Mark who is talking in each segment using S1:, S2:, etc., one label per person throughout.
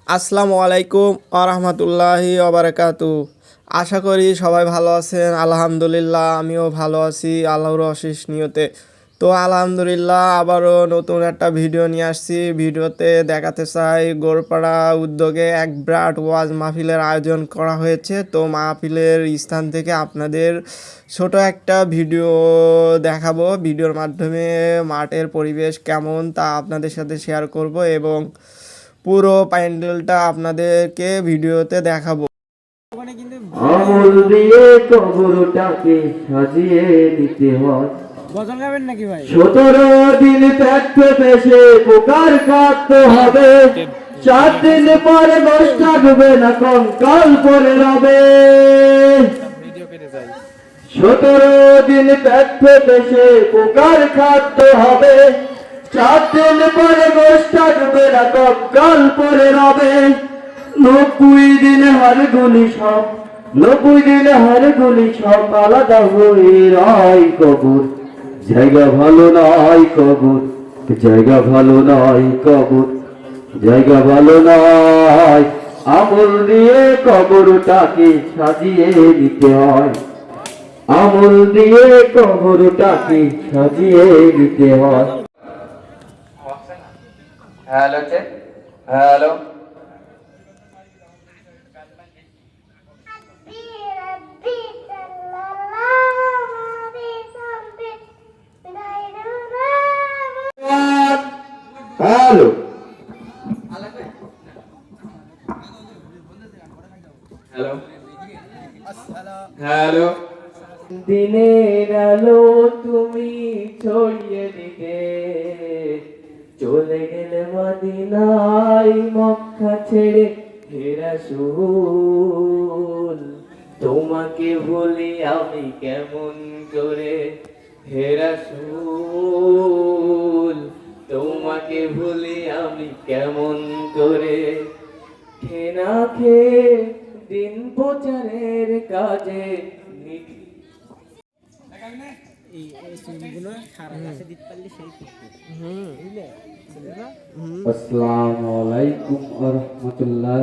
S1: আসসালামু আলাইকুম আরহামতুল্লাহি ওবারাকাতু। আশা করি সবাই ভালো আছেন। আলহামদুলিল্লাহ আমিও ভালো আছি আল্লাহর অশেষ নিয়তে। তো আলহামদুলিল্লাহ আবারও নতুন একটা ভিডিও নিয়ে আসছি। ভিডিওতে দেখাতে চাই গোরপাড়া উদ্যোগে এক বিরাট ওয়াজ মাহফিলের আয়োজন করা হয়েছে। তো মাহফিলের স্থান থেকে আপনাদের ছোট একটা ভিডিও দেখাবো। ভিডিওর মাধ্যমে মাঠের পরিবেশ কেমন তা আপনাদের সাথে শেয়ার করব এবং পুরো প্যান্ডেলটা আপনাদেরকে ভিডিওতে দেখাবো।
S2: আমল দিয়ে কবরটাকে সাজিয়ে দিতে হয়।
S3: গজল গাবেন নাকি ভাই?
S2: 17 দিন থাকতে বেশে পোকার কাটতে হবে। 4 দিন পরে বস থাকবে না কঙ্কাল পরে রবে। 17 দিন থাকতে বেশে পোকার কাটতে হবে। 4 দিন পরে বস থাকবে না কঙ্কাল পরে রবে। 90 দিনে হাড়গুলি সব 90 দিনে হাড়গুলি সব আলাদা হয়ে রয় কবর। জায়গা ভালো নয় কবর, জায়গা ভালো নয় কবর, জায়গা ভালো নয়। আমল দিয়ে কবরটাকে সাজিয়ে নিতে হয়। আমল দিয়ে কবরটাকে সাজিয়ে নিতে হয়। Hello check, hello. Hello hello hello. দিনের আলো তুমি ছড়িয়ে দিতে চলে গেলে মদিনায় মক্কা ছেড়ে হে রাসূল। তোমাকে ভুলি আমি কেমন করে হে রাসূল। তোমাকে ভুলি আমি কেমন করে। খেনা খেয়ে দিন প্রচারের কাজে আসসালামু আলাইকুম ওয়া রাহমাতুল্লাহ।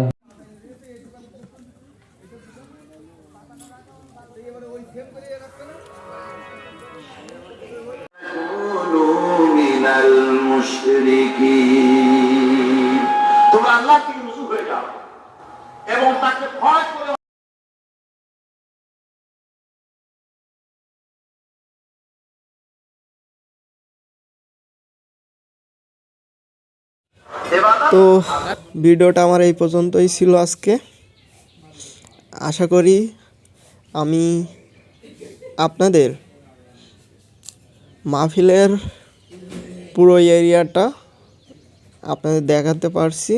S4: মিনাল মুশরিকিন, তোমরা আল্লাহ থেকে রুজু হয়ে যাও এবং তাকে ভয় করে।
S1: তো ভিডিওটা আমার এই পর্যন্তই ছিল আজকে। আশা করি আমি আপনাদের মাহফিলের পুরো এরিয়াটা আপনাদের দেখাতে পারছি।